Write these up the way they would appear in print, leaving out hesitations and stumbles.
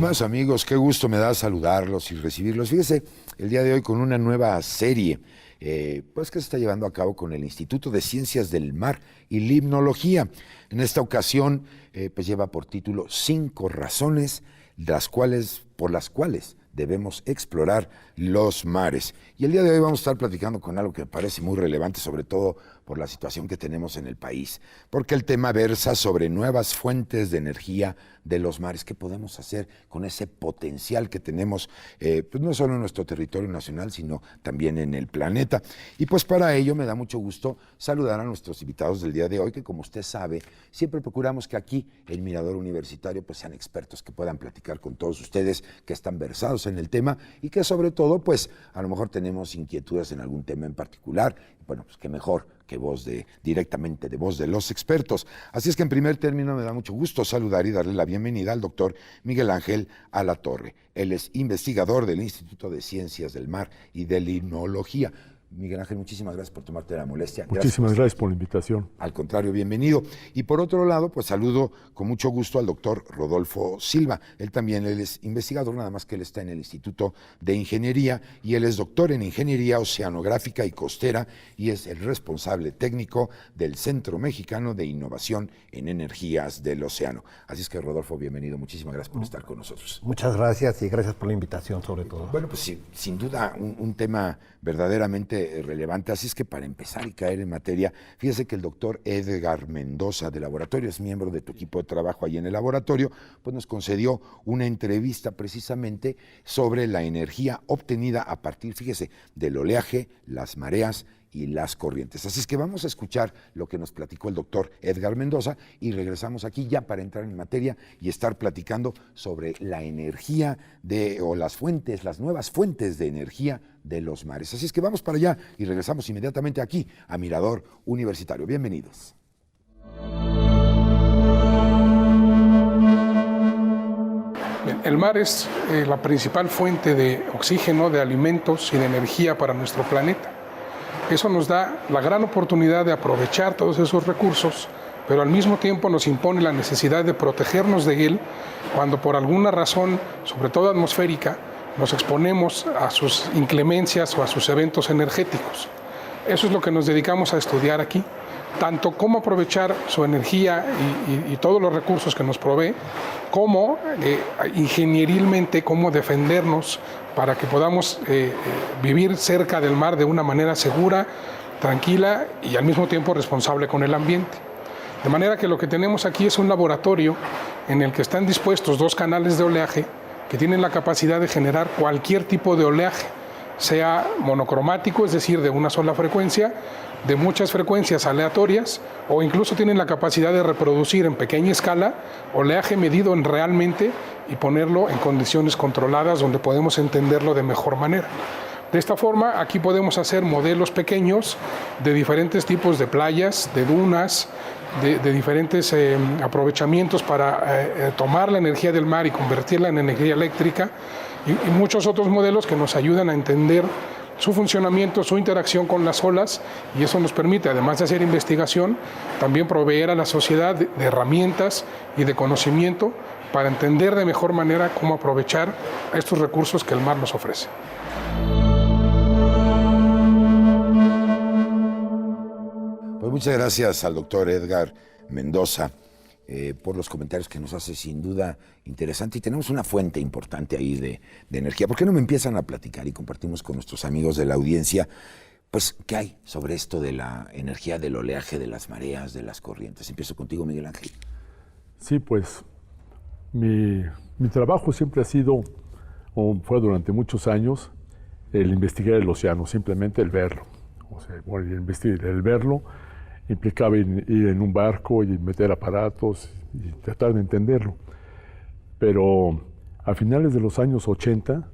Estimados amigos, qué gusto me da saludarlos y recibirlos. Fíjese, el día de hoy con una nueva serie, pues que se está llevando a cabo con el Instituto de Ciencias del Mar y Limnología. En esta ocasión, pues lleva por título 5 razones por las cuales debemos explorar los mares. Y el día de hoy vamos a estar platicando con algo que me parece muy relevante, sobre todo por la situación que tenemos en el país, porque el tema versa sobre nuevas fuentes de energía de los mares. ¿Qué podemos hacer con ese potencial que tenemos, pues no solo en nuestro territorio nacional, sino también en el planeta? Y pues para ello me da mucho gusto saludar a nuestros invitados del día de hoy, que como usted sabe, siempre procuramos que aquí, el Mirador Universitario, pues sean expertos que puedan platicar con todos ustedes que están versados en el tema y que sobre todo, pues a lo mejor tenemos inquietudes en algún tema en particular. Bueno, pues qué mejor que directamente de voz de los expertos. Así es que en primer término me da mucho gusto saludar y darle la bienvenida al doctor Miguel Ángel Alatorre. Él es investigador del Instituto de Ciencias del Mar y de Limnología. Miguel Ángel, muchísimas gracias por tomarte la molestia. Muchísimas gracias por la invitación. Al contrario, bienvenido. Y por otro lado, pues saludo con mucho gusto al doctor Rodolfo Silva. Él es investigador, nada más que él está en el Instituto de Ingeniería y él es doctor en Ingeniería Oceanográfica y Costera y es el responsable técnico del Centro Mexicano de Innovación en Energías del Océano. Así es que, Rodolfo, bienvenido. Muchísimas gracias por estar con nosotros. Muchas gracias y gracias por la invitación, sobre todo. Bueno, pues sí, sin duda un tema verdaderamente relevante, así es que para empezar y caer en materia, fíjese que el doctor Edgar Mendoza de Laboratorio es miembro de tu equipo de trabajo ahí en el laboratorio, pues nos concedió una entrevista precisamente sobre la energía obtenida a partir, fíjese, del oleaje, las mareas y las corrientes. Así es que vamos a escuchar lo que nos platicó el doctor Edgar Mendoza y regresamos aquí ya para entrar en materia y estar platicando sobre la energía o las nuevas fuentes de energía de los mares. Así es que vamos para allá y regresamos inmediatamente aquí a Mirador Universitario. Bienvenidos. El mar es la principal fuente de oxígeno, de alimentos y de energía para nuestro planeta. Eso nos da la gran oportunidad de aprovechar todos esos recursos, pero al mismo tiempo nos impone la necesidad de protegernos de él cuando por alguna razón, sobre todo atmosférica, nos exponemos a sus inclemencias o a sus eventos energéticos. Eso es lo que nos dedicamos a estudiar aquí, tanto cómo aprovechar su energía y todos los recursos que nos provee, como ingenierilmente cómo defendernos para que podamos vivir cerca del mar de una manera segura, tranquila y al mismo tiempo responsable con el ambiente. De manera que lo que tenemos aquí es un laboratorio en el que están dispuestos 2 canales de oleaje que tienen la capacidad de generar cualquier tipo de oleaje, sea monocromático, es decir, de una sola frecuencia, de muchas frecuencias aleatorias, o incluso tienen la capacidad de reproducir en pequeña escala oleaje medido realmente y ponerlo en condiciones controladas donde podemos entenderlo de mejor manera. De esta forma, aquí podemos hacer modelos pequeños de diferentes tipos de playas, de dunas, de diferentes aprovechamientos para tomar la energía del mar y convertirla en energía eléctrica y muchos otros modelos que nos ayudan a entender su funcionamiento, su interacción con las olas, y eso nos permite, además de hacer investigación, también proveer a la sociedad de herramientas y de conocimiento para entender de mejor manera cómo aprovechar estos recursos que el mar nos ofrece. Pues muchas gracias al doctor Edgar Mendoza por los comentarios que nos hace, sin duda interesante, y tenemos una fuente importante ahí de energía. ¿Por qué no me empiezan a platicar y compartimos con nuestros amigos de la audiencia, pues, qué hay sobre esto de la energía del oleaje, de las mareas, de las corrientes? Empiezo contigo, Miguel Ángel. Sí, pues mi trabajo siempre ha sido, o fue durante muchos años, el investigar el océano, simplemente el verlo. O sea, bueno, el verlo implicaba ir en un barco y meter aparatos y tratar de entenderlo. Pero a finales de los años 80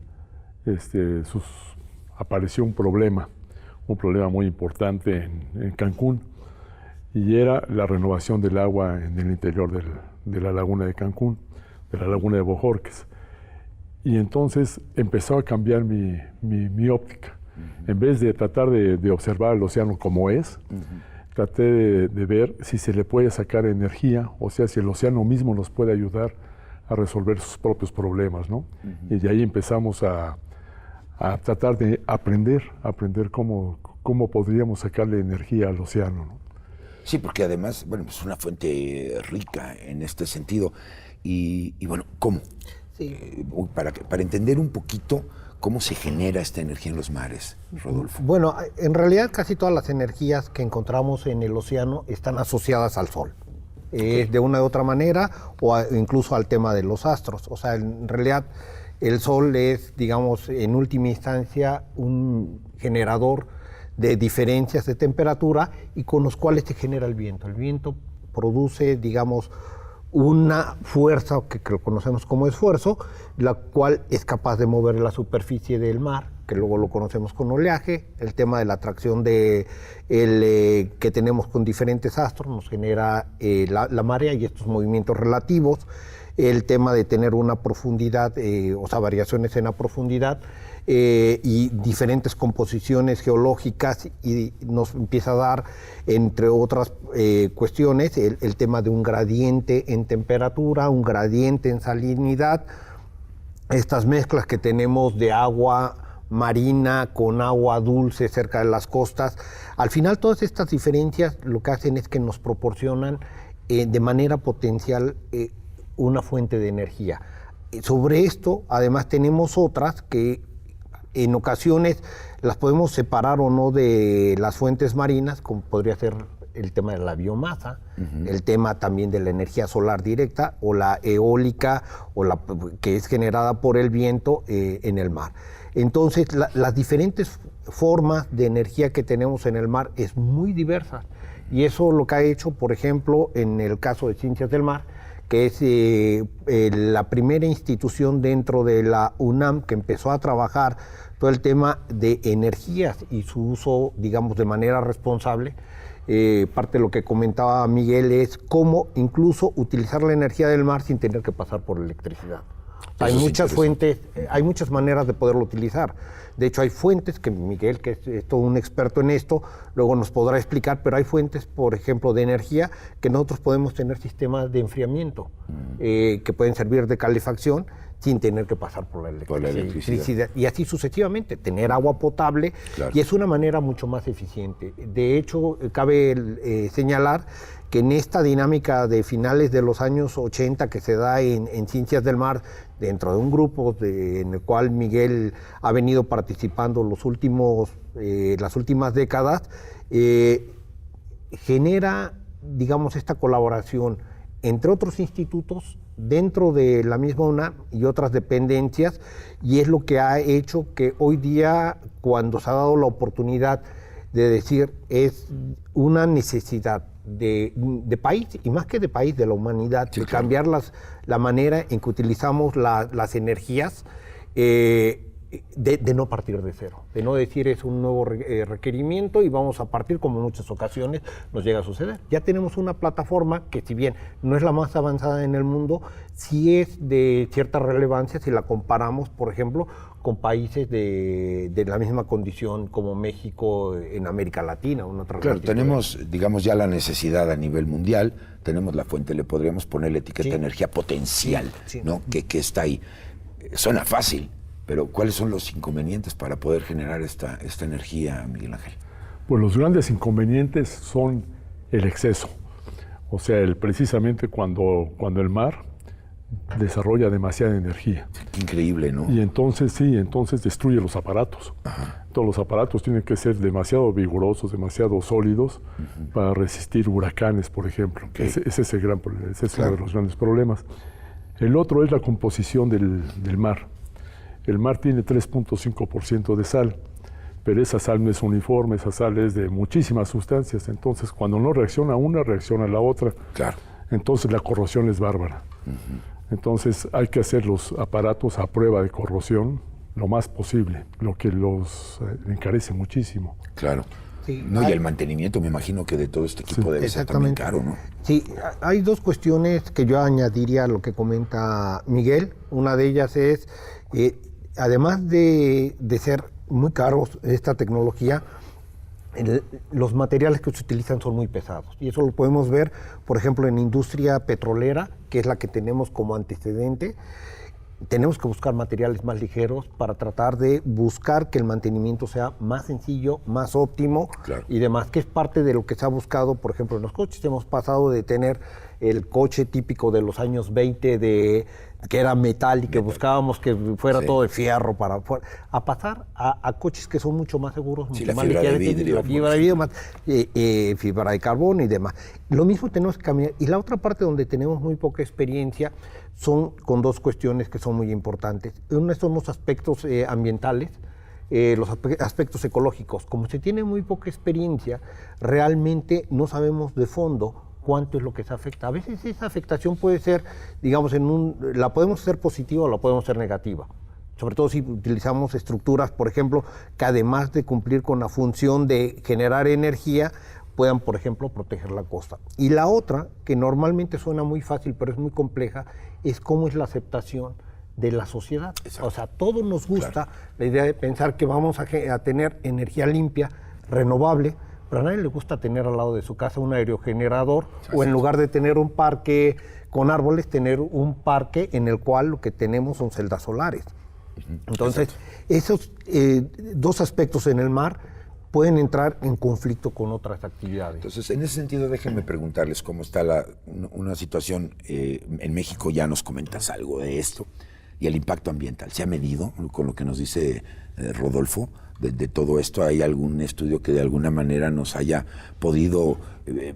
apareció un problema muy importante en Cancún, y era la renovación del agua en el interior de la laguna de Cancún, de la laguna de Bojorques. Y entonces empezó a cambiar mi óptica. En vez de tratar de observar el océano como es, traté de ver si se le puede sacar energía, o sea, si el océano mismo nos puede ayudar a resolver sus propios problemas, ¿no? Y de ahí empezamos a tratar de aprender cómo podríamos sacarle energía al océano, ¿no? Sí, porque además, bueno, es una fuente rica en este sentido. Y bueno, ¿cómo? Sí. Para entender un poquito cómo se genera esta energía en los mares, Rodolfo. Bueno, en realidad casi todas las energías que encontramos en el océano están asociadas al Sol. De una u otra manera, o incluso al tema de los astros. O sea, en realidad el Sol es, digamos, en última instancia, un generador de diferencias de temperatura y con los cuales se genera el viento. El viento produce, digamos, una fuerza que lo conocemos como esfuerzo, la cual es capaz de mover la superficie del mar, que luego lo conocemos con oleaje. El tema de la atracción que tenemos con diferentes astros nos genera la marea y estos movimientos relativos. El tema de tener una profundidad, o sea, variaciones en la profundidad y diferentes composiciones geológicas, y nos empieza a dar, entre otras cuestiones, el tema de un gradiente en temperatura, un gradiente en salinidad, estas mezclas que tenemos de agua marina con agua dulce cerca de las costas. Al final, todas estas diferencias lo que hacen es que nos proporcionan de manera potencial una fuente de energía. Sobre esto, además, tenemos otras que en ocasiones las podemos separar o no de las fuentes marinas, como podría ser el tema de la biomasa, el tema también de la energía solar directa o la eólica, o la que es generada por el viento en el mar. Entonces, las diferentes formas de energía que tenemos en el mar es muy diversas, y eso lo que ha hecho, por ejemplo, en el caso de Ciencias del Mar, que es la primera institución dentro de la UNAM que empezó a trabajar todo el tema de energías y su uso, digamos, de manera responsable. Parte de lo que comentaba Miguel es cómo incluso utilizar la energía del mar sin tener que pasar por electricidad. Hay muchas fuentes, hay muchas maneras de poderlo utilizar. De hecho, hay fuentes que Miguel, que es todo un experto en esto, luego nos podrá explicar, pero hay fuentes, por ejemplo, de energía que nosotros podemos tener sistemas de enfriamiento que pueden servir de calefacción sin tener que pasar por la electricidad. Y así sucesivamente, tener agua potable, claro. Y es una manera mucho más eficiente. De hecho, cabe señalar que en esta dinámica de finales de los años 80 que se da en Ciencias del Mar, dentro de un grupo en el cual Miguel ha venido participando las últimas décadas, genera, digamos, esta colaboración entre otros institutos dentro de la misma UNAM y otras dependencias, y es lo que ha hecho que hoy día, cuando se ha dado la oportunidad de decir es una necesidad de país, y más que de país, de la humanidad, sí, de claro, cambiar la manera en que utilizamos las energías, de no partir de cero, de no decir es un nuevo requerimiento y vamos a partir, como en muchas ocasiones nos llega a suceder. Ya tenemos una plataforma que, si bien no es la más avanzada en el mundo, sí es de cierta relevancia si la comparamos, por ejemplo, con países de la misma condición como México en América Latina. Claro, tenemos, digamos, ya la necesidad a nivel mundial, tenemos la fuente, le podríamos poner la etiqueta de energía potencial, sí, ¿no? Que está ahí. Suena fácil, pero ¿cuáles son los inconvenientes para poder generar esta energía, Miguel Ángel? Pues los grandes inconvenientes son el exceso. O sea, precisamente cuando el mar desarrolla demasiada energía. Increíble, ¿no? Y entonces destruye los aparatos. Ajá. Todos los aparatos tienen que ser demasiado vigorosos, demasiado sólidos, para resistir huracanes, por ejemplo. Okay. Ese es claro, uno de los grandes problemas. El otro es la composición del mar. El mar tiene 3.5% de sal, pero esa sal no es uniforme, esa sal es de muchísimas sustancias. Entonces, cuando no reacciona una, reacciona la otra. Claro. Entonces, la corrosión es bárbara. Entonces, hay que hacer los aparatos a prueba de corrosión lo más posible, lo que los encarece muchísimo. Claro. Sí, no, y el mantenimiento, me imagino que de todo este equipo debe ser también caro, ¿no? Sí, hay dos cuestiones que yo añadiría a lo que comenta Miguel. Una de ellas es, además de ser muy caros esta tecnología, los materiales que se utilizan son muy pesados. Y eso lo podemos ver, por ejemplo, en industria petrolera, que es la que tenemos como antecedente. Tenemos que buscar materiales más ligeros para tratar de buscar que el mantenimiento sea más sencillo, más óptimo, claro, y demás, que es parte de lo que se ha buscado, por ejemplo, en los coches. Hemos pasado de tener el coche típico de los años 20, que era metal y que buscábamos que fuera todo de fierro, a pasar a coches que son mucho más seguros, mucho más ligeros, la fibra de vidrio, más fibra de carbono y demás. Lo mismo tenemos que caminar. Y la otra parte donde tenemos muy poca experiencia son con dos cuestiones que son muy importantes. Uno son los aspectos ambientales, los aspectos ecológicos. Como se tiene muy poca experiencia, realmente no sabemos de fondo cuánto es lo que se afecta. A veces esa afectación puede ser, digamos, la podemos hacer positiva o la podemos hacer negativa. Sobre todo si utilizamos estructuras, por ejemplo, que además de cumplir con la función de generar energía, puedan, por ejemplo, proteger la costa. Y la otra, que normalmente suena muy fácil, pero es muy compleja, es cómo es la aceptación de la sociedad. Exacto. O sea, a todos nos gusta la idea de pensar que vamos a tener energía limpia, renovable, pero a nadie le gusta tener al lado de su casa un aerogenerador, o en lugar de tener un parque con árboles, tener un parque en el cual lo que tenemos son celdas solares. Entonces, esos dos aspectos en el mar pueden entrar en conflicto con otras actividades. Entonces, en ese sentido, déjenme preguntarles cómo está una situación en México. Ya nos comentas algo de esto, y el impacto ambiental. ¿Se ha medido con lo que nos dice Rodolfo de todo esto? ¿Hay algún estudio que de alguna manera nos haya podido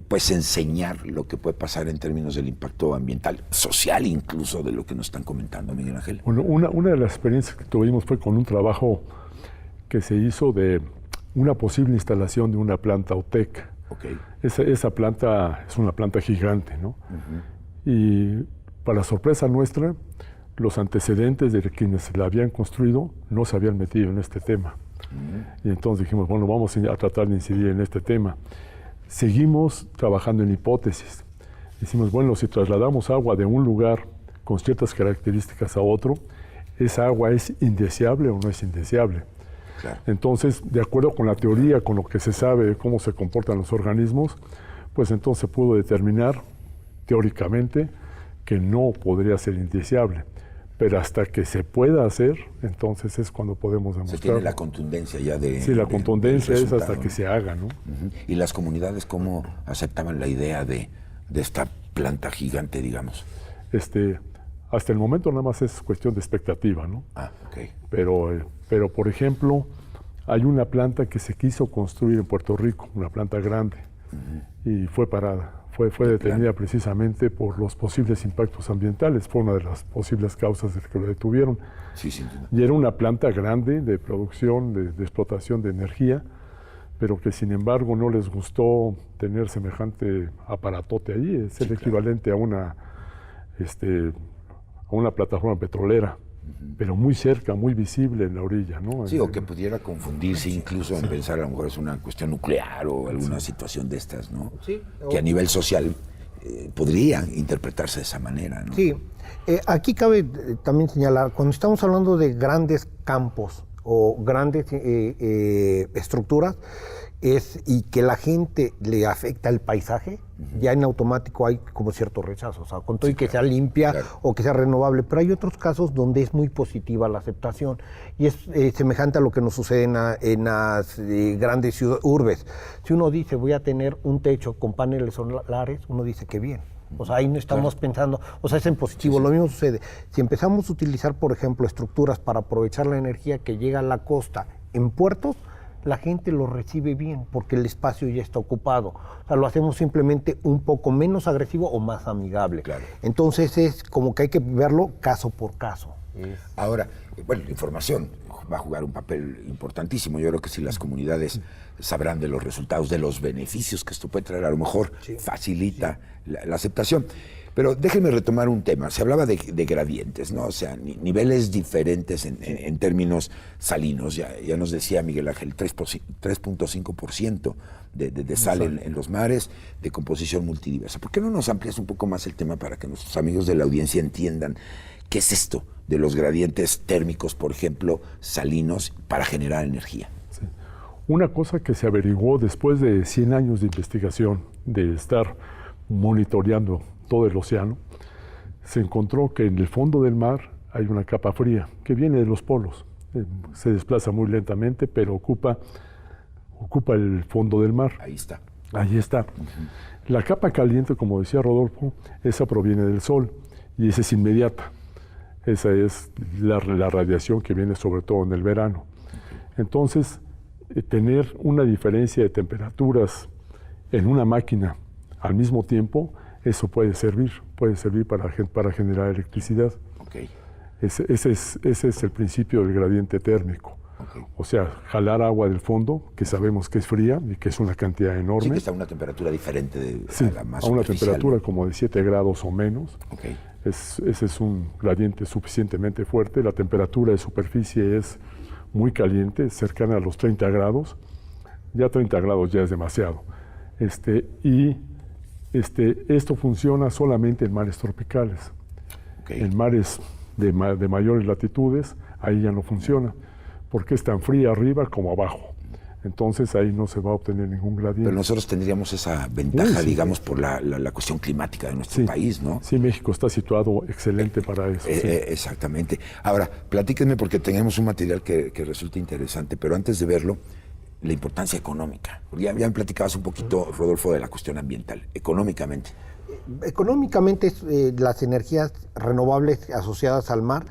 pues enseñar lo que puede pasar en términos del impacto ambiental, social incluso, de lo que nos están comentando, Miguel Ángel? Bueno, una de las experiencias que tuvimos fue con un trabajo que se hizo de una posible instalación de una planta OTEC. Okay. Esa planta es una planta gigante, ¿no? Y para sorpresa nuestra, los antecedentes de quienes la habían construido no se habían metido en este tema. Y entonces dijimos, bueno, vamos a tratar de incidir en este tema. Seguimos trabajando en hipótesis. Decimos, bueno, si trasladamos agua de un lugar con ciertas características a otro, ¿esa agua es indeseable o no es indeseable? Claro. Entonces, de acuerdo con la teoría, con lo que se sabe de cómo se comportan los organismos, pues entonces se pudo determinar teóricamente que no podría ser indeseable. Pero hasta que se pueda hacer, entonces es cuando podemos demostrar. Se tiene la contundencia ya de... Sí, la contundencia es hasta que se haga, ¿no? ¿Y las comunidades cómo aceptaban la idea de esta planta gigante, digamos? Hasta el momento nada más es cuestión de expectativa, ¿no? Ah, ok. Pero, por ejemplo, hay una planta que se quiso construir en Puerto Rico, una planta grande, y fue parada. Fue detenida precisamente por los posibles impactos ambientales. Fue una de las posibles causas de que lo detuvieron. Sí, sí. Y era una planta grande de producción, de explotación de energía, pero que sin embargo no les gustó tener semejante aparatote allí. Es el equivalente a una plataforma petrolera, pero muy cerca, muy visible en la orilla, ¿no? Sí, o que pudiera confundirse incluso en pensar a lo mejor es una cuestión nuclear o alguna situación de estas, ¿no? Sí. Que a nivel social podría interpretarse de esa manera, ¿no? Sí. Aquí cabe también señalar, cuando estamos hablando de grandes campos o grandes estructuras, y que la gente le afecta el paisaje, ya en automático hay como cierto rechazo, o sea, con todo y que sea limpia o que sea renovable, pero hay otros casos donde es muy positiva la aceptación, y es semejante a lo que nos sucede en las grandes urbes. Si uno dice voy a tener un techo con paneles solares, uno dice que bien. O sea, ahí no estamos pensando, o sea, es en positivo. Lo mismo sucede. Si empezamos a utilizar, por ejemplo, estructuras para aprovechar la energía que llega a la costa en puertos, la gente lo recibe bien porque el espacio ya está ocupado. O sea, lo hacemos simplemente un poco menos agresivo o más amigable. Claro. Entonces es como que hay que verlo caso por caso. Ahora, bueno, la información va a jugar un papel importantísimo. Yo creo que si las comunidades sabrán de los resultados, de los beneficios que esto puede traer, a lo mejor facilita la aceptación. Pero déjenme retomar un tema. Se hablaba de gradientes, ¿no? O sea, niveles diferentes en términos salinos. Ya nos decía Miguel Ángel, 3.5% de sal en los mares, de composición multidiversa. ¿Por qué no nos amplias un poco más el tema para que nuestros amigos de la audiencia entiendan qué es esto de los gradientes térmicos, por ejemplo, salinos, para generar energía? Sí. Una cosa que se averiguó después de 100 años de investigación, de estar monitoreando todo el océano, se encontró que en el fondo del mar hay una capa fría que viene de los polos. Se desplaza muy lentamente, pero ocupa el fondo del mar. Ahí está. Ahí está. La capa caliente, como decía Rodolfo, esa proviene del Sol y esa es inmediata. Esa es la radiación que viene sobre todo en el verano. Entonces, tener una diferencia de temperaturas en una máquina al mismo tiempo, eso puede servir para generar electricidad. Okay. Ese es el principio del gradiente térmico. Okay. O sea, jalar agua del fondo, que sabemos que es fría y que es una cantidad enorme. Sí, que está a una temperatura diferente a la más a una temperatura como de 7 grados o menos. Okay. Ese es un gradiente suficientemente fuerte. La temperatura de superficie es muy caliente, cercana a los 30 grados. Ya 30 grados ya es demasiado. Esto funciona solamente en mares tropicales. Okay. En mares de mayores latitudes, ahí ya no funciona, porque es tan fría arriba como abajo. Entonces ahí no se va a obtener ningún gradiente. Pero nosotros tendríamos esa ventaja, digamos, por la cuestión climática de nuestro país, ¿no? Sí, México está situado excelente para eso. Exactamente. Ahora, platíquenme porque tenemos un material que resulta interesante, pero antes de verlo, la importancia económica. Ya me platicabas un poquito, Rodolfo, de la cuestión ambiental, económicamente. Económicamente, las energías renovables asociadas al mar,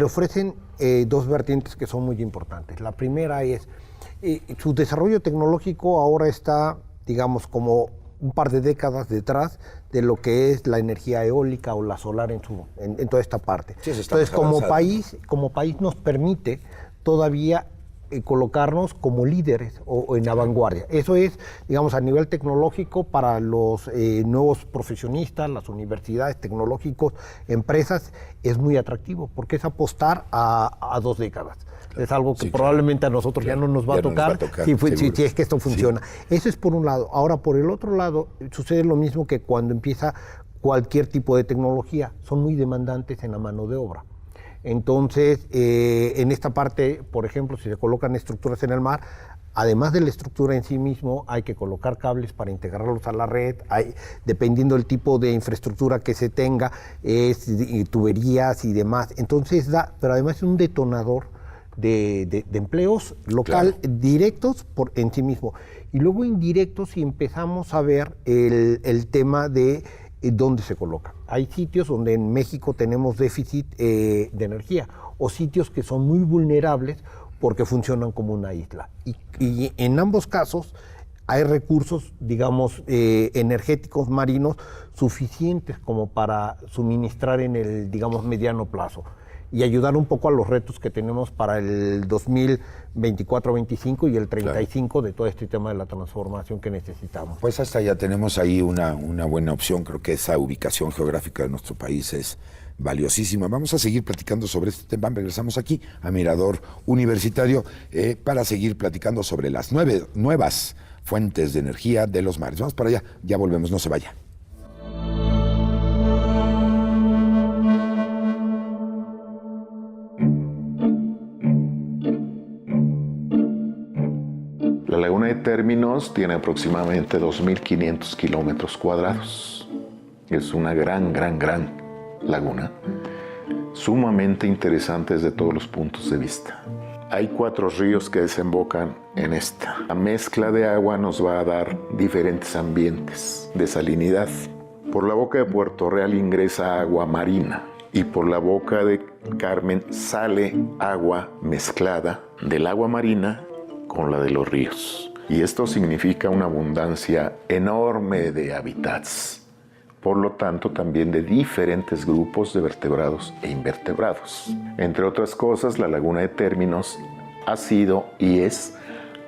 ofrecen dos vertientes que son muy importantes. La primera es, su desarrollo tecnológico ahora está, digamos, como un par de décadas detrás de lo que es la energía eólica o la solar en toda esta parte. Sí, entonces, como país nos permite todavía colocarnos como líderes o en la vanguardia. Eso es, digamos, a nivel tecnológico para los nuevos profesionistas, las universidades, tecnológicos, empresas, es muy atractivo porque es apostar a 2 décadas. Claro. Es algo que probablemente a nosotros ya no nos va a tocar si es que esto funciona. Sí. Eso es por un lado. Ahora, por el otro lado, sucede lo mismo que cuando empieza cualquier tipo de tecnología. Son muy demandantes en la mano de obra. Entonces, en esta parte, por ejemplo, si se colocan estructuras en el mar, además de la estructura en sí mismo, hay que colocar cables para integrarlos a la red, dependiendo del tipo de infraestructura que se tenga, tuberías y demás. Entonces pero además es un detonador de empleos local, claro, directos en sí mismo. Y luego indirectos, si empezamos a ver el tema de dónde se coloca. Hay sitios donde en México tenemos déficit de energía o sitios que son muy vulnerables porque funcionan como una isla. Y en ambos casos hay recursos, digamos, energéticos marinos suficientes como para suministrar en el, digamos, mediano plazo y ayudar un poco a los retos que tenemos para el 2024-25 y el 35, claro, de todo este tema de la transformación que necesitamos. Pues hasta ya tenemos ahí una buena opción. Creo que esa ubicación geográfica de nuestro país es valiosísima. Vamos a seguir platicando sobre este tema. Regresamos aquí a Mirador Universitario para seguir platicando sobre las nuevas fuentes de energía de los mares. Vamos para allá, ya volvemos, no se vaya. La laguna de Términos tiene aproximadamente 2.500 kilómetros cuadrados. Es una gran laguna, sumamente interesante desde todos los puntos de vista. Hay 4 ríos que desembocan en esta. La mezcla de agua nos va a dar diferentes ambientes de salinidad. Por la boca de Puerto Real ingresa agua marina y por la boca de Carmen sale agua mezclada del agua marina con la de los ríos. Y esto significa una abundancia enorme de hábitats. Por lo tanto, también de diferentes grupos de vertebrados e invertebrados. Entre otras cosas, la laguna de Términos ha sido y es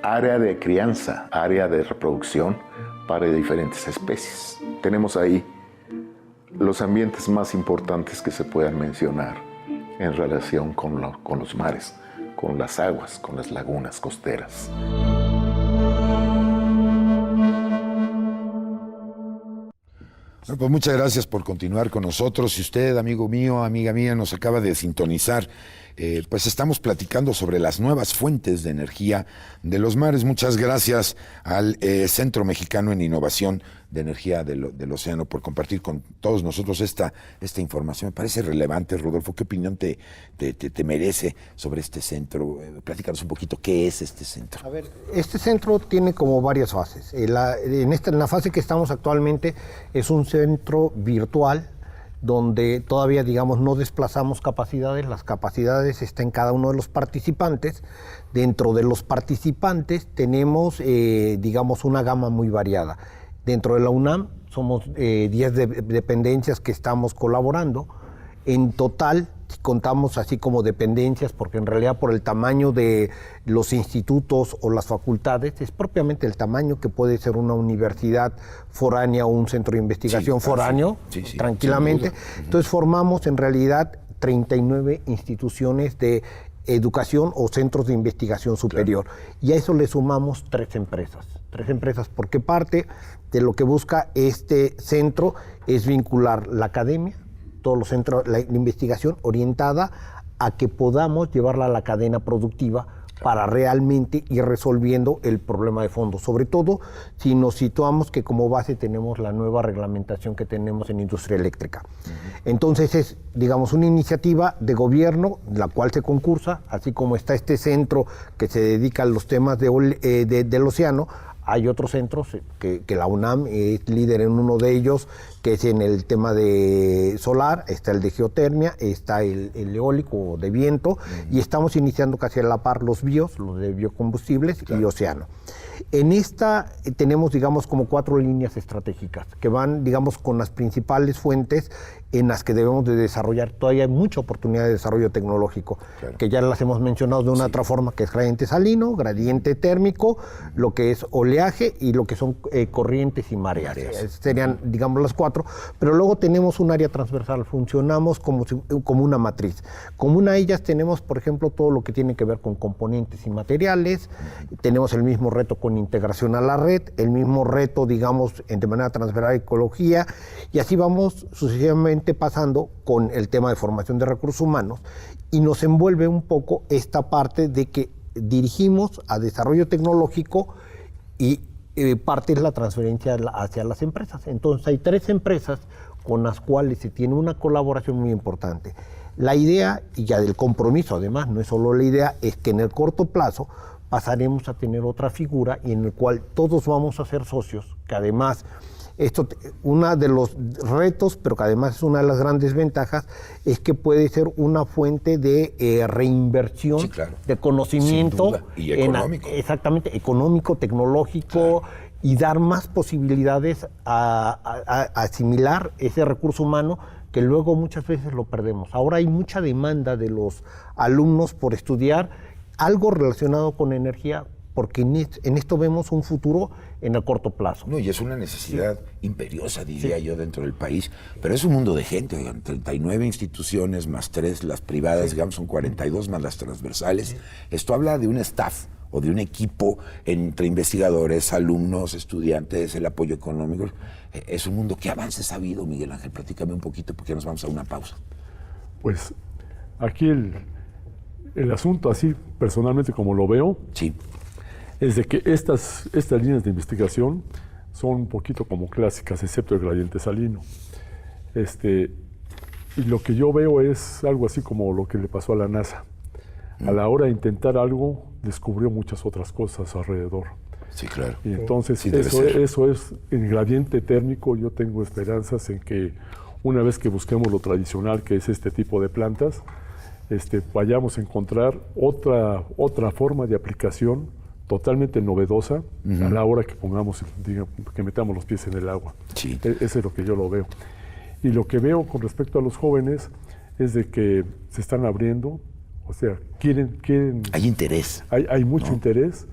área de crianza, área de reproducción para diferentes especies. Tenemos ahí los ambientes más importantes que se puedan mencionar en relación con los mares, con las aguas, con las lagunas costeras. Bueno, pues muchas gracias por continuar con nosotros. Si usted, amigo mío, amiga mía, nos acaba de sintonizar, pues estamos platicando sobre las nuevas fuentes de energía de los mares. Muchas gracias al Centro Mexicano en Innovación de Energía del Océano por compartir con todos nosotros esta información. Me parece relevante, Rodolfo. ¿Qué opinión te merece sobre este centro? Platícanos un poquito qué es este centro. A ver, este centro tiene como varias fases. En la fase que estamos actualmente es un centro virtual donde todavía, digamos, no desplazamos capacidades. Las capacidades están en cada uno de los participantes. Dentro de los participantes tenemos, digamos, una gama muy variada. Dentro de la UNAM somos 10 dependencias que estamos colaborando. En total, contamos así como dependencias, porque en realidad por el tamaño de los institutos o las facultades, es propiamente el tamaño que puede ser una universidad foránea o un centro de investigación foráneo, tranquilamente. Entonces formamos en realidad 39 instituciones de educación o centros de investigación superior. Y a eso le sumamos 3 empresas. 3 empresas, porque parte de lo que busca este centro es vincular la academia, todos los centros, la investigación orientada a que podamos llevarla a la cadena productiva para realmente ir resolviendo el problema de fondo. Sobre todo si nos situamos que como base tenemos la nueva reglamentación que tenemos en industria eléctrica. Entonces es, digamos, una iniciativa de gobierno, la cual se concursa, así como está este centro que se dedica a los temas del océano. Hay otros centros que la UNAM es líder en uno de ellos, que es en el tema de solar, está el de geotermia, está el eólico de viento, y estamos iniciando casi a la par los de biocombustibles y océano. En esta tenemos, digamos, como 4 líneas estratégicas que van, digamos, con las principales fuentes en las que debemos de desarrollar. Todavía hay mucha oportunidad de desarrollo tecnológico, que ya las hemos mencionado de una otra forma, que es gradiente salino, gradiente térmico, lo que es oleaje y lo que son corrientes y mareas. Serían, digamos, las 4, pero luego tenemos un área transversal, funcionamos como una matriz. Como una de ellas tenemos, por ejemplo, todo lo que tiene que ver con componentes y materiales, tenemos el mismo reto con integración a la red, el mismo reto, digamos, de manera transversal ecología, y así vamos sucesivamente pasando con el tema de formación de recursos humanos, y nos envuelve un poco esta parte de que dirigimos a desarrollo tecnológico y parte es la transferencia hacia las empresas. Entonces hay 3 empresas con las cuales se tiene una colaboración muy importante. La idea, y ya del compromiso además, no es solo la idea, es que en el corto plazo pasaremos a tener otra figura y en el cual todos vamos a ser socios, que además esto, uno de los retos, pero que además es una de las grandes ventajas, es que puede ser una fuente de reinversión, de conocimiento. Sin duda. Y económico. Exactamente, económico, tecnológico, y dar más posibilidades a asimilar ese recurso humano que luego muchas veces lo perdemos. Ahora hay mucha demanda de los alumnos por estudiar algo relacionado con energía, porque en esto vemos un futuro en el corto plazo. No, y es una necesidad imperiosa, diría yo, dentro del país, pero es un mundo de gente, oigan, 39 instituciones más 3 las privadas, digamos, son 42 más las transversales. Esto habla de un staff o de un equipo entre investigadores, alumnos, estudiantes, el apoyo económico. Es un mundo que avances ha habido, Miguel Ángel. Platícame un poquito porque nos vamos a una pausa. Pues aquí el asunto, así personalmente como lo veo, es de que estas líneas de investigación son un poquito como clásicas, excepto el gradiente salino. Y lo que yo veo es algo así como lo que le pasó a la NASA. A la hora de intentar algo, descubrió muchas otras cosas alrededor. Sí, claro. Y entonces Sí, eso es, en gradiente térmico yo tengo esperanzas en que una vez que busquemos lo tradicional, que es este tipo de plantas, vayamos a encontrar otra forma de aplicación totalmente novedosa a la hora que pongamos, que metamos los pies en el agua. Sí. Eso es lo que yo lo veo. Y lo que veo con respecto a los jóvenes es de que se están abriendo, o sea, quieren hay interés. Hay mucho interés,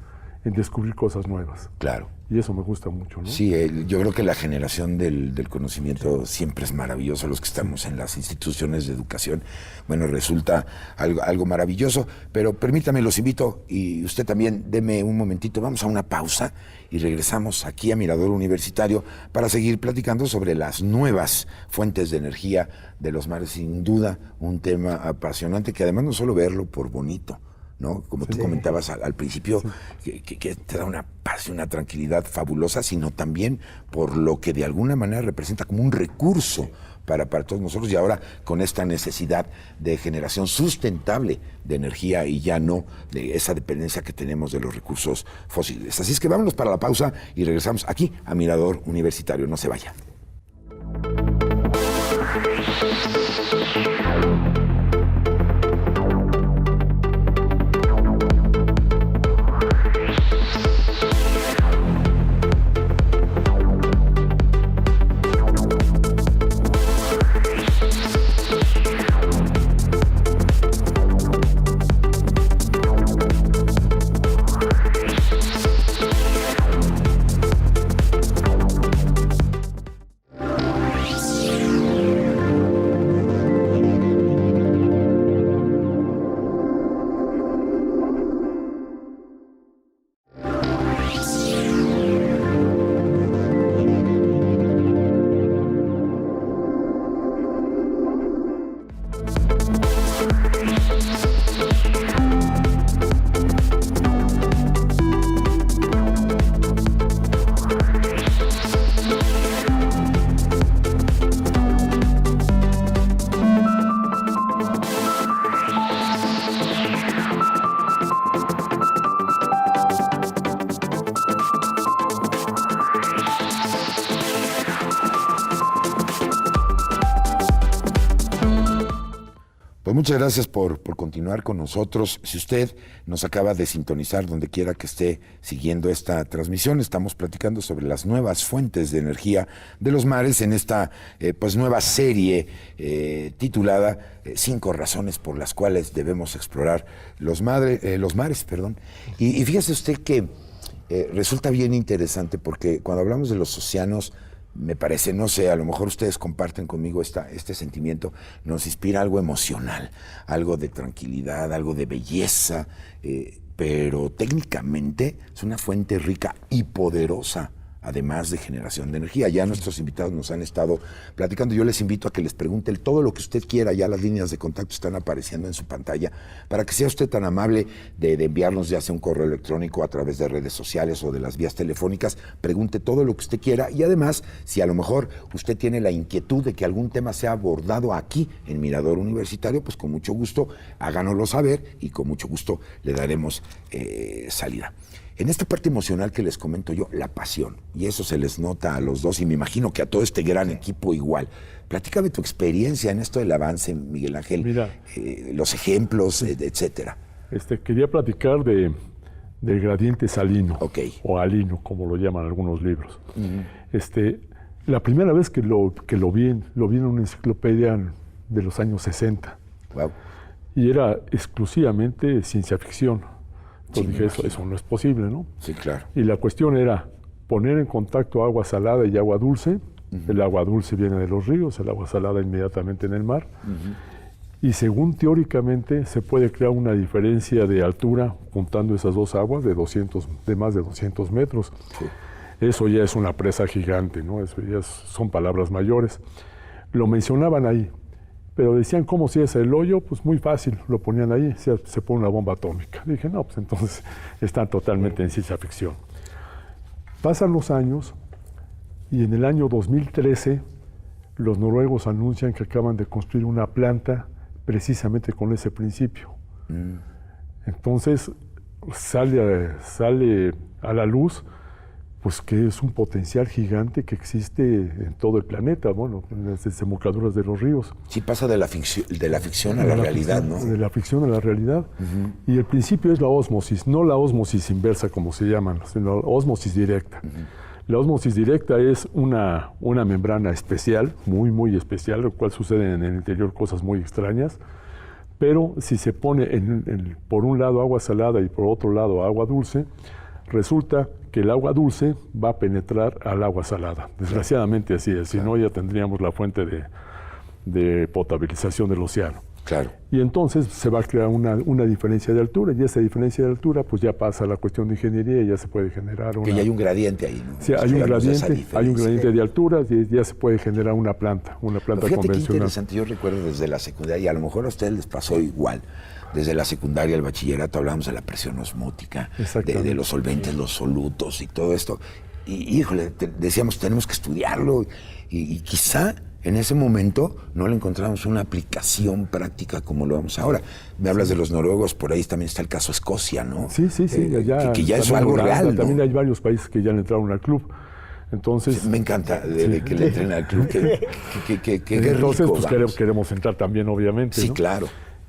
en descubrir cosas nuevas. Claro. Y eso me gusta mucho, ¿no? Sí, yo creo que la generación del conocimiento siempre es maravillosa. Los que estamos en las instituciones de educación, bueno, resulta algo maravilloso. Pero permítame, los invito, y usted también, deme un momentito, vamos a una pausa y regresamos aquí a Mirador Universitario para seguir platicando sobre las nuevas fuentes de energía de los mares. Sin duda, un tema apasionante que además no solo verlo por bonito, ¿no? Como tú comentabas al principio, que te da una paz y una tranquilidad fabulosa, sino también por lo que de alguna manera representa como un recurso para todos nosotros, y ahora con esta necesidad de generación sustentable de energía y ya no de esa dependencia que tenemos de los recursos fósiles. Así es que vámonos para la pausa y regresamos aquí a Mirador Universitario. No se vayan. Pues muchas gracias por continuar con nosotros. Si usted nos acaba de sintonizar donde quiera que esté siguiendo esta transmisión, estamos platicando sobre las nuevas fuentes de energía de los mares en esta pues nueva serie titulada 5 razones por las cuales debemos explorar los mares. Y fíjese usted que resulta bien interesante porque cuando hablamos de los océanos, me parece, no sé, a lo mejor ustedes comparten conmigo este sentimiento, nos inspira algo emocional, algo de tranquilidad, algo de belleza, pero técnicamente es una fuente rica y poderosa, además de generación de energía. Ya nuestros invitados nos han estado platicando. Yo les invito a que les pregunten todo lo que usted quiera. Ya las líneas de contacto están apareciendo en su pantalla para que sea usted tan amable de enviarnos ya sea un correo electrónico a través de redes sociales o de las vías telefónicas. Pregunte todo lo que usted quiera y además, si a lo mejor usted tiene la inquietud de que algún tema sea abordado aquí en Mirador Universitario, pues con mucho gusto háganoslo saber y con mucho gusto le daremos salida. En esta parte emocional que les comento yo, la pasión, y eso se les nota a los dos y me imagino que a todo este gran equipo igual. Platícame tu experiencia en esto del avance, Miguel Ángel. Mira, los ejemplos, etcétera. Quería platicar del gradiente salino, o alino, como lo llaman algunos libros. La primera vez que lo vi en una enciclopedia de los años 60. Wow. Y era exclusivamente ciencia ficción. Entonces dije, eso no es posible, ¿no? Sí, claro. Y la cuestión era poner en contacto agua salada y agua dulce. El agua dulce viene de los ríos, el agua salada inmediatamente en el mar. Y según teóricamente se puede crear una diferencia de altura juntando esas dos aguas de más de 200 metros. Sí. Eso ya es una presa gigante, ¿no? Eso ya son palabras mayores. Lo mencionaban ahí. Pero decían, ¿cómo si es el hoyo? Pues muy fácil, lo ponían ahí, se pone una bomba atómica. Dije, no, pues entonces están totalmente en ciencia ficción. Pasan los años y en el año 2013 los noruegos anuncian que acaban de construir una planta precisamente con ese principio. Entonces sale a la luz pues que es un potencial gigante que existe en todo el planeta, bueno, en las desembocaduras de los ríos. Sí, pasa de la ficción a la realidad, ¿no? De la ficción a la realidad. Y el principio es la ósmosis, no la ósmosis inversa como se llaman, sino la ósmosis directa. La ósmosis directa es una membrana especial, muy, muy especial, lo cual sucede en el interior cosas muy extrañas, pero si se pone por un lado agua salada y por otro lado agua dulce, Resulta que el agua dulce va a penetrar al agua salada. Desgraciadamente así es, si no ya tendríamos la fuente de potabilización del océano. Claro. Y entonces se va a crear una diferencia de altura, y esa diferencia de altura pues ya pasa a la cuestión de ingeniería y ya se puede generar una... Que ya hay un gradiente ahí, ¿no? Sí, hay un gradiente de altura y ya se puede generar una planta Fíjate convencional. qué interesante, yo recuerdo desde la secundaria, y a lo mejor a ustedes les pasó igual, desde la secundaria al bachillerato hablábamos de la presión osmótica, de los solventes, los solutos y todo esto, y híjole, decíamos tenemos que estudiarlo, y quizá en ese momento no le encontramos una aplicación práctica como lo vamos ahora. Me hablas de los noruegos, por ahí también está el caso Escocia, ¿no? Sí, que ya es algo real, ¿no? También hay varios países que ya le entraron al club. Entonces, me encanta de que le entren al club, que entonces rico, pues queremos entrar también, obviamente. Sí, ¿no? claro.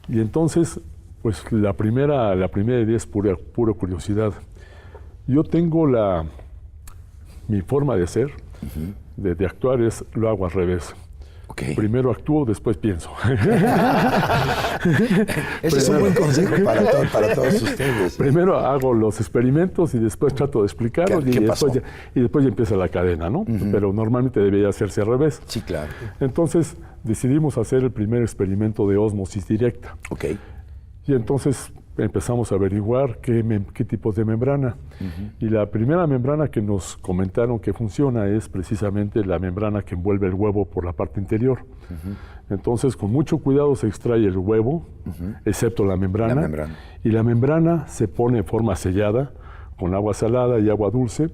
Y entonces, pues la primera idea es pura curiosidad. Yo tengo mi forma de ser, de actuar lo hago al revés. Okay. Primero actúo, después pienso. Ese es un buen consejo para todos ustedes. Primero hago los experimentos y después trato de explicarlos y después ya empieza la cadena, ¿no? Pero normalmente debería hacerse al revés. Sí, claro. Entonces decidimos hacer el primer experimento de ósmosis directa. Okay. Y entonces empezamos a averiguar qué tipos de membrana. Y la primera membrana que nos comentaron que funciona es precisamente la membrana que envuelve el huevo por la parte interior. Entonces, con mucho cuidado se extrae el huevo, excepto la membrana. Y la membrana se pone en forma sellada, con agua salada y agua dulce,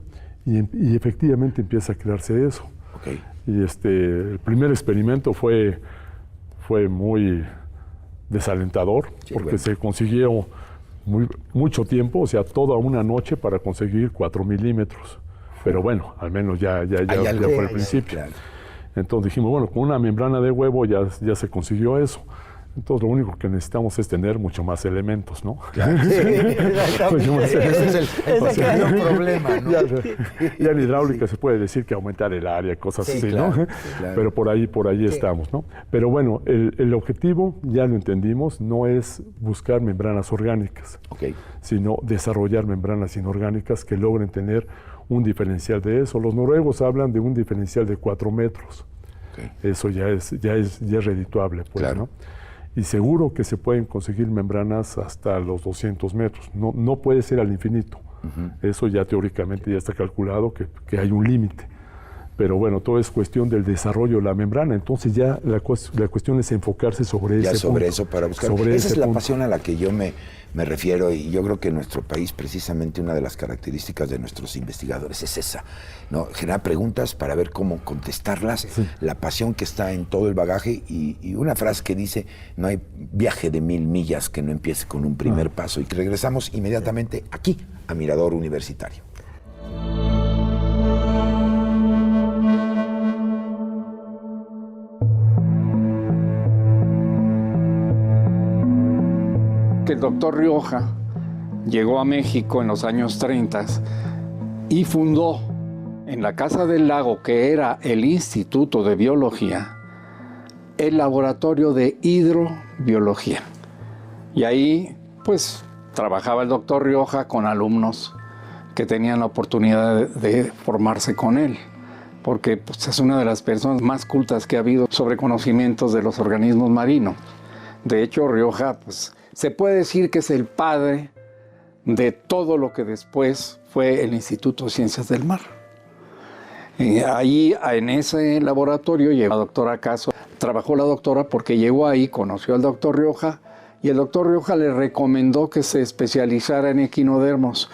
y efectivamente empieza a crearse eso. Okay. Y el primer experimento fue muy desalentador, sí, porque se consiguió mucho tiempo, o sea, toda una noche para conseguir 4 milímetros. Pero bueno, al menos ya fue el principio. Claro. Entonces dijimos, bueno, con una membrana de huevo ya se consiguió eso. Entonces lo único que necesitamos es tener mucho más elementos, ¿no? Claro. Sí, ese es el gran problema, ¿no? Ya en hidráulica se puede decir que aumentar el área, cosas así, claro, ¿no? Claro. Pero por ahí estamos, ¿no? Pero bueno, el objetivo, ya lo entendimos, no es buscar membranas orgánicas, sino desarrollar membranas inorgánicas que logren tener un diferencial de eso. Los noruegos hablan de un diferencial de 4 metros. Eso ya es redituable, pues, claro, ¿no? Y seguro que se pueden conseguir membranas hasta los 200 metros. No puede ser al infinito. Eso ya teóricamente ya está calculado que hay un límite. Pero bueno, todo es cuestión del desarrollo de la membrana. Entonces ya la cuestión es enfocarse sobre ese punto. Sobre eso para buscar. Esa es la pasión a la que yo me refiero, y yo creo que en nuestro país precisamente una de las características de nuestros investigadores es esa, ¿no? Generar preguntas para ver cómo contestarlas, la pasión que está en todo el bagaje y una frase que dice, no hay viaje de 1000 millas que no empiece con un primer paso, y que regresamos inmediatamente aquí a Mirador Universitario. Que el doctor Rioja llegó a México en los años 30 y fundó en la Casa del Lago, que era el Instituto de Biología, el Laboratorio de Hidrobiología. Y ahí, pues, trabajaba el doctor Rioja con alumnos que tenían la oportunidad de formarse con él, porque pues, es una de las personas más cultas que ha habido sobre conocimientos de los organismos marinos. De hecho, Rioja, pues, se puede decir que es el padre de todo lo que después fue el Instituto de Ciencias del Mar. Ahí, en ese laboratorio, llegó la doctora Caso. Trabajó la doctora porque llegó ahí, conoció al doctor Rioja, y el doctor Rioja le recomendó que se especializara en equinodermos,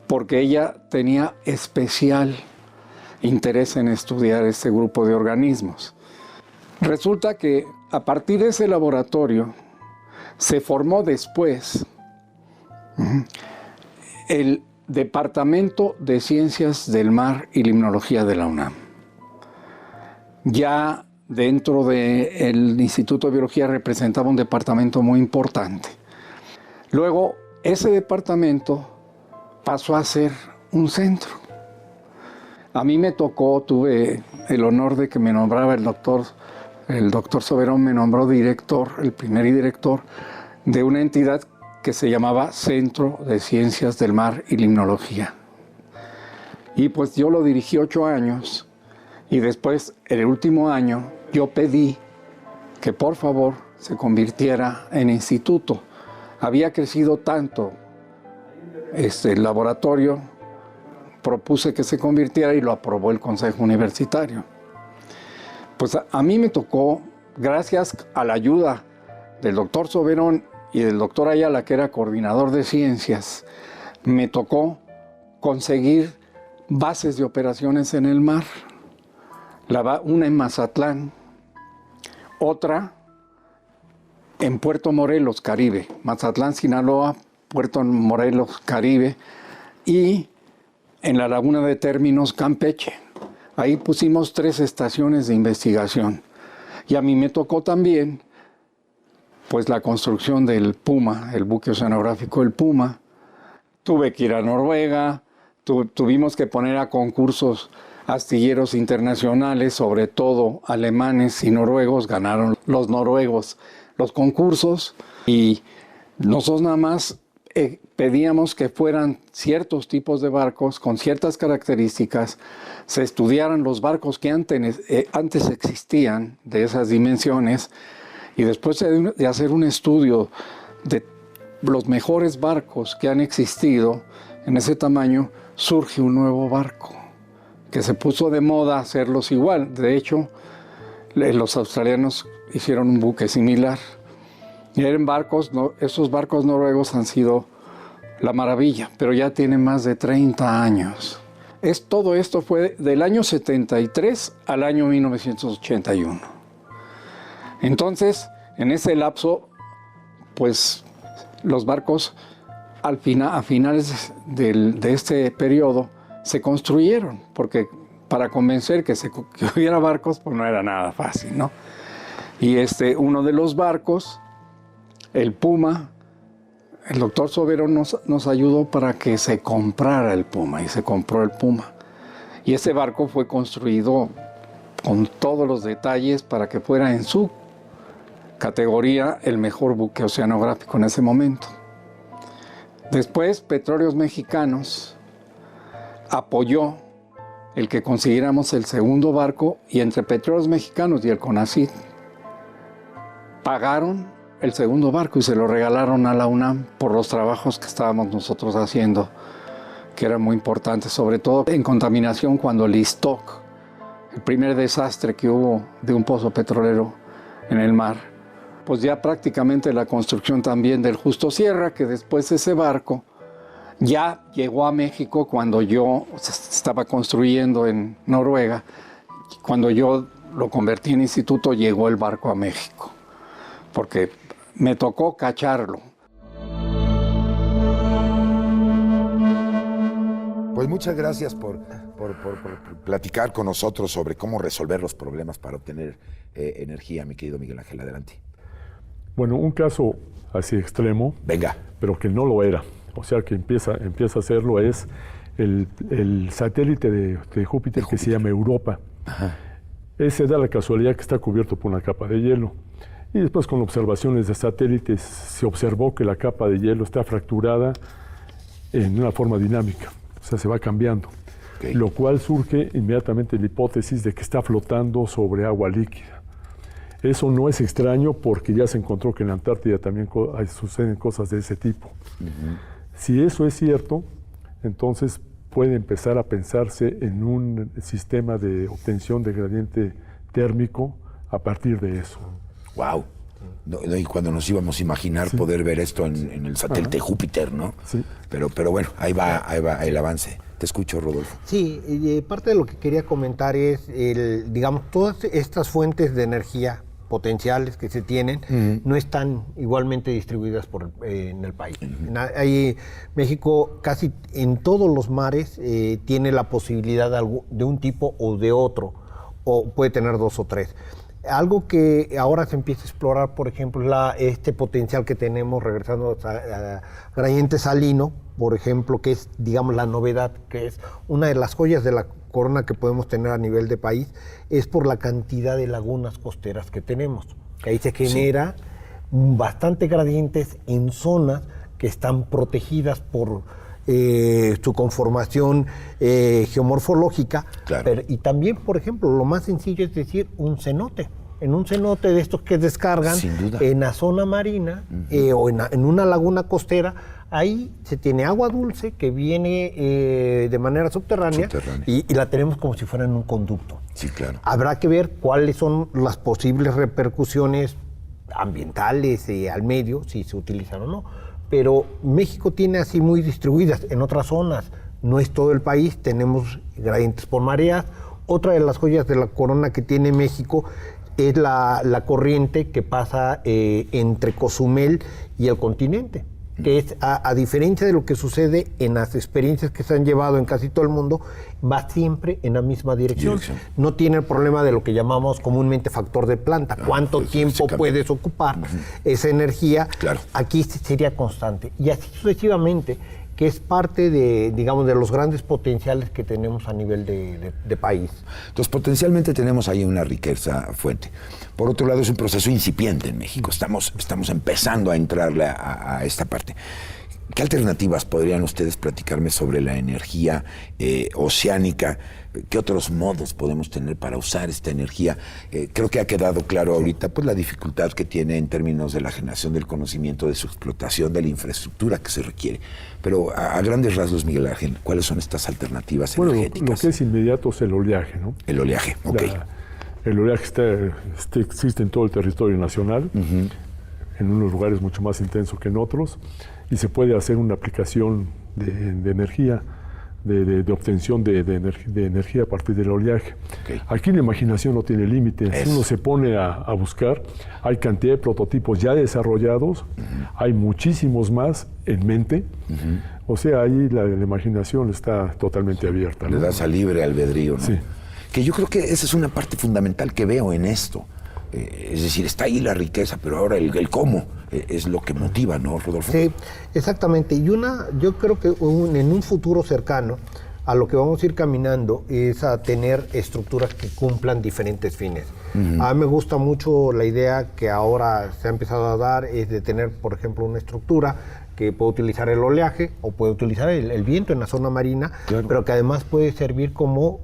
porque ella tenía especial interés en estudiar este grupo de organismos. Resulta que a partir de ese laboratorio, se formó después el Departamento de Ciencias del Mar y Limnología de la UNAM. Ya dentro del Instituto de Biología representaba un departamento muy importante. Luego, ese departamento pasó a ser un centro. A mí me tocó, tuve el honor de que me nombraba el doctor Soberón, me nombró director, el primer director de una entidad que se llamaba Centro de Ciencias del Mar y Limnología. Y pues yo lo dirigí 8 años y después, en el último año, yo pedí que por favor se convirtiera en instituto. Había crecido tanto el laboratorio, propuse que se convirtiera y lo aprobó el Consejo Universitario. Pues a mí me tocó, gracias a la ayuda del doctor Soberón y del doctor Ayala, que era coordinador de ciencias, me tocó conseguir bases de operaciones en el mar. Una en Mazatlán, otra en Puerto Morelos, Caribe. Mazatlán, Sinaloa, Puerto Morelos, Caribe, y en la laguna de Términos, Campeche. Ahí pusimos 3 estaciones de investigación. Y a mí me tocó también pues la construcción del Puma, el buque oceanográfico El Puma. Tuve que ir a Noruega, tuvimos que poner a concursos astilleros internacionales, sobre todo alemanes y noruegos. Ganaron los noruegos los concursos y nosotros nada más pedíamos que fueran ciertos tipos de barcos con ciertas características, se estudiaran los barcos que antes existían de esas dimensiones, y después de hacer un estudio de los mejores barcos que han existido en ese tamaño, surge un nuevo barco que se puso de moda hacerlos igual. De hecho, los australianos hicieron un buque similar. Y eran barcos, esos barcos noruegos han sido la maravilla, pero ya tienen más de 30 años. Todo esto fue del año 73 al año 1981. Entonces, en ese lapso, pues los barcos a finales de este periodo se construyeron, porque para convencer que hubiera barcos, pues no era nada fácil, ¿no? Y uno de los barcos, el Puma, el doctor Soberón nos ayudó para que se comprara el Puma, y se compró el Puma. Y ese barco fue construido con todos los detalles para que fuera en su categoría el mejor buque oceanográfico en ese momento. Después, Petróleos Mexicanos apoyó el que consiguiéramos el segundo barco, y entre Petróleos Mexicanos y el CONACYT pagaron el segundo barco y se lo regalaron a la UNAM por los trabajos que estábamos nosotros haciendo, que eran muy importantes, sobre todo en contaminación, cuando el Iztoc, el primer desastre que hubo de un pozo petrolero en el mar, pues ya prácticamente la construcción también del Justo Sierra, que después ese barco ya llegó a México cuando yo estaba construyendo en Noruega. Cuando yo lo convertí en instituto, llegó el barco a México, porque me tocó cacharlo. Pues muchas gracias por platicar con nosotros sobre cómo resolver los problemas para obtener energía, mi querido Miguel Ángel. Adelante. Bueno, un caso así extremo, Venga. pero que no lo era, o sea que empieza a serlo, es el satélite de Júpiter que se llama Europa. Ajá. Ese da la casualidad que está cubierto por una capa de hielo. Y después, con observaciones de satélites, se observó que la capa de hielo está fracturada en una forma dinámica, o sea, se va cambiando. Okay. Lo cual surge inmediatamente la hipótesis de que está flotando sobre agua líquida. Eso no es extraño porque ya se encontró que en la Antártida también suceden cosas de ese tipo. Uh-huh. Si eso es cierto, entonces puede empezar a pensarse en un sistema de obtención de gradiente térmico a partir de eso. Wow. Y cuando nos íbamos a imaginar poder ver esto en el satélite Júpiter, ¿no? Sí. Pero bueno, ahí va el avance. Te escucho, Rodolfo. Sí, parte de lo que quería comentar es, digamos, todas estas fuentes de energía potenciales que se tienen no están igualmente distribuidas en el país. México casi en todos los mares tiene la posibilidad de un tipo o de otro, o puede tener 2 o 3. Algo que ahora se empieza a explorar, por ejemplo, este potencial que tenemos, regresando a gradiente salino, por ejemplo, que es, digamos, la novedad, que es una de las joyas de la corona que podemos tener a nivel de país, es por la cantidad de lagunas costeras que tenemos. Que ahí se genera bastante gradientes en zonas que están protegidas por su conformación geomorfológica, Claro. y también, por ejemplo, lo más sencillo es decir un cenote. En un cenote de estos que descargan Sin duda. en la zona marina o en una laguna costera, ahí se tiene agua dulce que viene de manera subterránea, Subterránea. y la tenemos como si fuera en un conducto. Sí, claro. Habrá que ver cuáles son las posibles repercusiones ambientales al medio, si se utilizan o no. Pero México tiene así muy distribuidas en otras zonas. No es todo el país, tenemos gradientes por mareas. Otra de las joyas de la corona que tiene México es la corriente que pasa entre Cozumel y el continente, que es, a diferencia de lo que sucede en las experiencias que se han llevado en casi todo el mundo, va siempre en la misma dirección. No tiene el problema de lo que llamamos comúnmente factor de planta. ¿Cuánto tiempo puedes ocupar esa energía? Claro. Aquí sería constante. Y así sucesivamente, que es parte de, digamos, de los grandes potenciales que tenemos a nivel de país. Entonces, potencialmente tenemos ahí una riqueza fuente. Por otro lado, es un proceso incipiente en México. Estamos empezando a entrarle a esta parte. ¿Qué alternativas podrían ustedes platicarme sobre la energía oceánica? ¿Qué otros modos podemos tener para usar esta energía? Creo que ha quedado claro ahorita pues, la dificultad que tiene en términos de la generación del conocimiento, de su explotación, de la infraestructura que se requiere. Pero a grandes rasgos, Miguel Ángel, ¿cuáles son estas alternativas energéticas? Lo que es inmediato es el oleaje, ¿no? El oleaje, ok. El oleaje existe en todo el territorio nacional, en unos lugares mucho más intenso que en otros, y se puede hacer una aplicación de energía, de obtención de energía a partir del oleaje. Okay. Aquí la imaginación no tiene límites. Si uno se pone a buscar, hay cantidad de prototipos ya desarrollados, hay muchísimos más en mente. O sea, ahí la imaginación está totalmente abierta, ¿no? Le das a libre albedrío, ¿no? Sí. Que yo creo que esa es una parte fundamental que veo en esto. Es decir, está ahí la riqueza, pero ahora el cómo es lo que motiva, ¿no, Rodolfo? Sí, exactamente. Y yo creo que en un futuro cercano, a lo que vamos a ir caminando es a tener estructuras que cumplan diferentes fines. A mí me gusta mucho la idea que ahora se ha empezado a dar, es de tener, por ejemplo, una estructura que puede utilizar el oleaje o puede utilizar el viento en la zona marina, Claro. pero que además puede servir como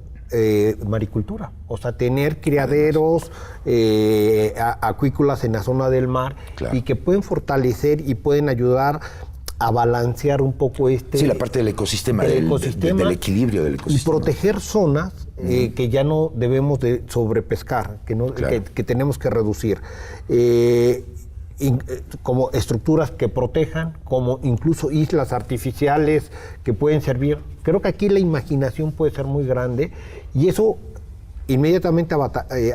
maricultura, o sea, tener criaderos, acuícolas en la zona del mar, Claro. y que pueden fortalecer y pueden ayudar a balancear un poco Sí, la parte del ecosistema, del equilibrio del y ecosistema. proteger zonas que ya no debemos de sobrepescar, Claro. que tenemos que reducir. Como estructuras que protejan, como incluso islas artificiales que pueden servir. Creo que aquí la imaginación puede ser muy grande y eso inmediatamente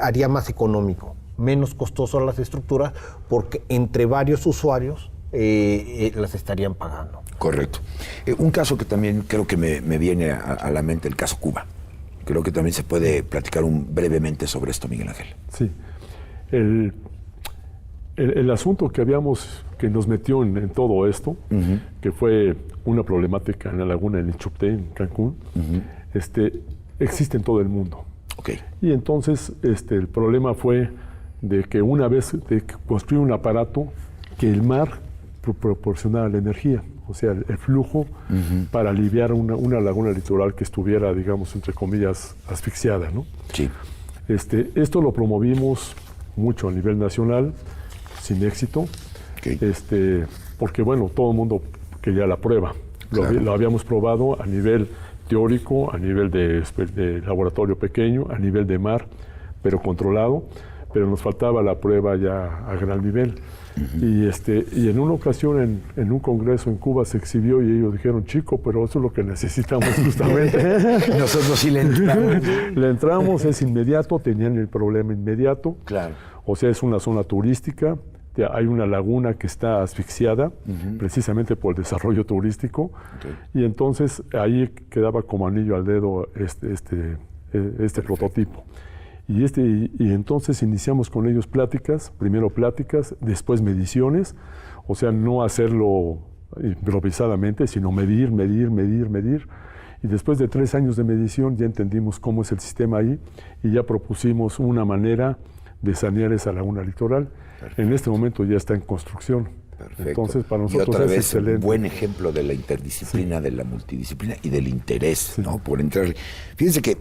haría más económico, menos costoso las estructuras, porque entre varios usuarios las estarían pagando. Correcto. Un caso que también creo que me viene a la mente, el caso Cuba. Creo que también se puede platicar brevemente sobre esto, Miguel Ángel. Sí. El asunto que nos metió en todo esto, que fue una problemática en la laguna de Nichupté, en Cancún, existe en todo el mundo. Okay. Y entonces el problema fue de que una vez construir un aparato que el mar proporcionara la energía, o sea, el flujo para aliviar una laguna litoral que estuviera, digamos, entre comillas, asfixiada, ¿no? Sí. Esto lo promovimos mucho a nivel nacional, sin éxito, Okay. porque bueno, todo el mundo quería la prueba. Claro. Lo habíamos probado a nivel teórico, a nivel de laboratorio pequeño, a nivel de mar, pero controlado, pero nos faltaba la prueba ya a gran nivel. Y en una ocasión en un congreso en Cuba se exhibió y ellos dijeron, chico, pero eso es lo que necesitamos justamente. Nosotros sí le entramos. Le entramos, es inmediato, tenían el problema inmediato. Claro. O sea, es una zona turística, hay una laguna que está asfixiada precisamente por el desarrollo turístico. Okay. Y entonces ahí quedaba como anillo al dedo este prototipo. Y entonces iniciamos con ellos pláticas, primero pláticas, después mediciones, o sea, no hacerlo improvisadamente, sino medir. Y después de 3 años de medición ya entendimos cómo es el sistema ahí y ya propusimos una manera de sanear esa laguna litoral. Perfecto. En este momento ya está en construcción. Perfecto. Entonces, para nosotros y otra es vez, excelente. buen ejemplo de la interdisciplina, de la multidisciplina y del interés, ¿no? Por entrar. Fíjense que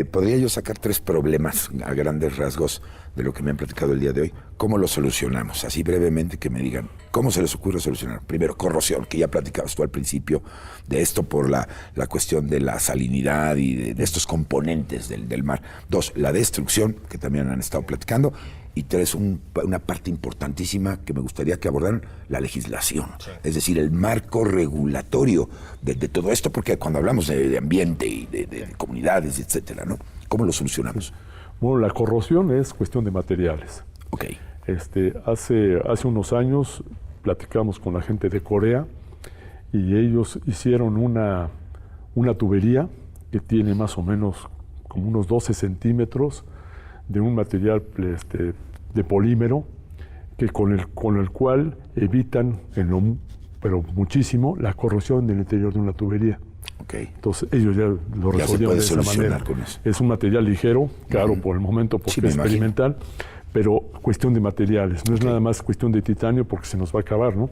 podría yo sacar 3 problemas a grandes rasgos de lo que me han platicado el día de hoy. ¿Cómo lo solucionamos? Así brevemente que me digan, ¿cómo se les ocurre solucionar? Primero, corrosión, que ya platicabas tú al principio de esto por la cuestión de la salinidad y de estos componentes del mar. 2, la destrucción, que también han estado platicando. Y 3, una parte importantísima que me gustaría que abordaran, la legislación. Sí. Es decir, el marco regulatorio de todo esto, porque cuando hablamos de ambiente y de comunidades, etcétera, ¿no? ¿Cómo lo solucionamos? Bueno, la corrosión es cuestión de materiales. Ok. Hace unos años platicamos con la gente de Corea y ellos hicieron una tubería que tiene más o menos como unos 12 centímetros de un material de polímero que con el cual evitan pero muchísimo la corrosión del interior de una tubería. Okay. Entonces ellos ya lo resolvieron de esa manera. Con eso. Es un material ligero, caro por el momento porque es experimental, pero cuestión de materiales, no es nada más cuestión de titanio porque se nos va a acabar, ¿no?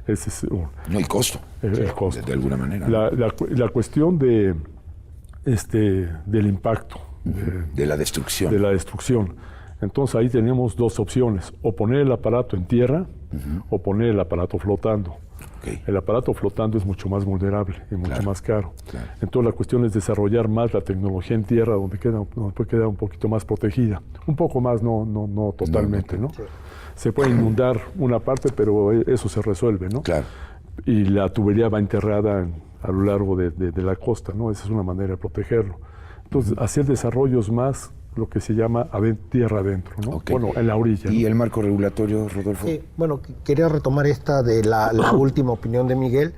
Ese es, no hay costo. El costo. De alguna manera. La cuestión del impacto. De la destrucción. De la destrucción. Entonces ahí tenemos 2 opciones, o poner el aparato en tierra o poner el aparato flotando. Okay. El aparato flotando es mucho más vulnerable y mucho más caro. Claro. Entonces la cuestión es desarrollar más la tecnología en tierra donde puede quedar un poquito más protegida. Un poco más, no totalmente, ¿no? Sí. Se puede inundar una parte, pero eso se resuelve, ¿no? Claro. Y la tubería va enterrada a lo largo de la costa, ¿no? Esa es una manera de protegerlo. Entonces, hacer desarrollos más, lo que se llama tierra adentro, ¿no? Okay. Bueno, en la orilla. ¿Y ¿no? el marco regulatorio, Rodolfo? Sí, bueno, quería retomar esta de la última opinión de Miguel.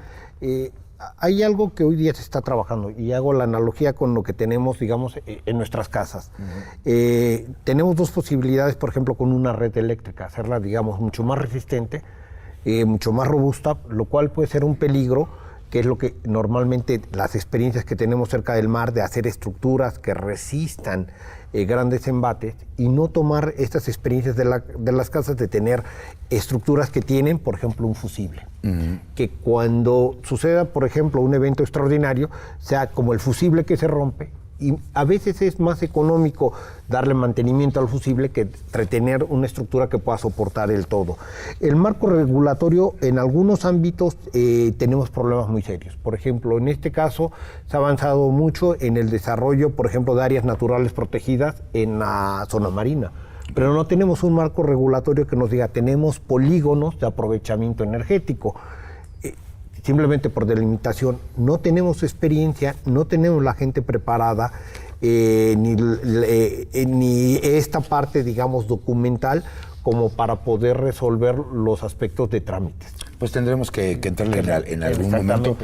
Hay algo que hoy día se está trabajando, y hago la analogía con lo que tenemos, digamos, en nuestras casas. Tenemos 2 posibilidades, por ejemplo, con una red eléctrica, hacerla, digamos, mucho más resistente, mucho más robusta, lo cual puede ser un peligro, que es lo que normalmente las experiencias que tenemos cerca del mar de hacer estructuras que resistan grandes embates, y no tomar estas experiencias de las casas de tener estructuras que tienen, por ejemplo, un fusible. Que cuando suceda, por ejemplo, un evento extraordinario, sea como el fusible que se rompe, y a veces es más económico darle mantenimiento al fusible que retener una estructura que pueda soportar el todo. El marco regulatorio, en algunos ámbitos tenemos problemas muy serios. Por ejemplo, en este caso se ha avanzado mucho en el desarrollo, por ejemplo, de áreas naturales protegidas en la zona marina. Pero no tenemos un marco regulatorio que nos diga, tenemos polígonos de aprovechamiento energético. Simplemente por delimitación, no tenemos experiencia, no tenemos la gente preparada, ni esta parte, digamos, documental, como para poder resolver los aspectos de trámites. Pues tendremos que entrarle en algún momento.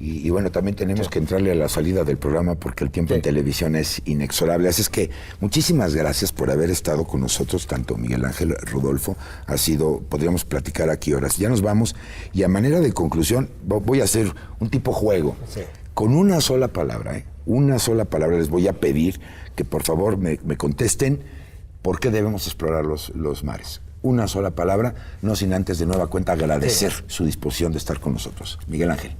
Y bueno, también tenemos que entrarle a la salida del programa porque el tiempo en televisión es inexorable. Así es que muchísimas gracias por haber estado con nosotros, tanto Miguel Ángel, Rodolfo. Podríamos platicar aquí horas. Ya nos vamos y a manera de conclusión voy a hacer un tipo juego. Sí. Con una sola palabra, les voy a pedir que por favor me contesten por qué debemos explorar los mares. Una sola palabra, no sin antes de nueva cuenta agradecer su disposición de estar con nosotros. Miguel Ángel.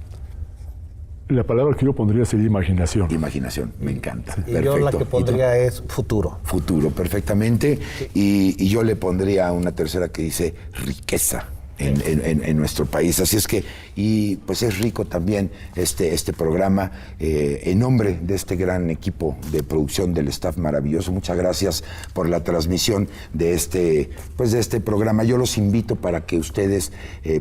La palabra que yo pondría sería imaginación. Imaginación, me encanta. Y yo la que pondría es futuro. Futuro, perfectamente. Sí. Y yo le pondría una tercera que dice riqueza en nuestro país. Así es que, y pues es rico también este programa. En nombre de este gran equipo de producción del staff maravilloso, muchas gracias por la transmisión de este programa. Yo los invito para que ustedes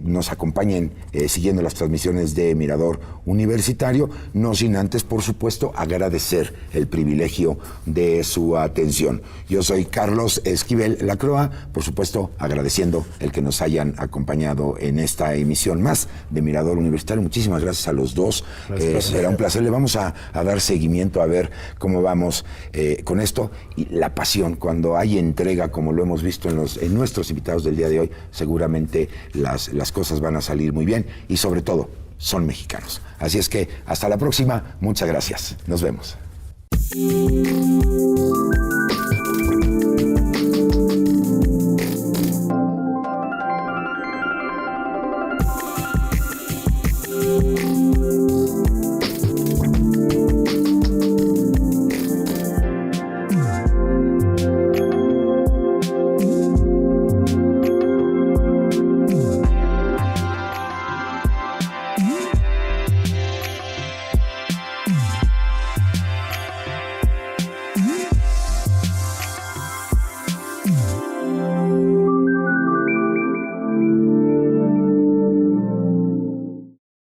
nos acompañen siguiendo las transmisiones de Mirador Universitario, no sin antes, por supuesto, agradecer el privilegio de su atención. Yo soy Carlos Esquivel Lacroa, por supuesto, agradeciendo el que nos hayan acompañado en esta emisión más de Mirador Universitario. Muchísimas gracias a los dos. Será un placer. Le vamos a dar seguimiento a ver cómo vamos con esto. Y la pasión, cuando hay entrega, como lo hemos visto en nuestros invitados del día de hoy, seguramente las cosas van a salir muy bien y sobre todo son mexicanos. Así es que hasta la próxima. Muchas gracias. Nos vemos.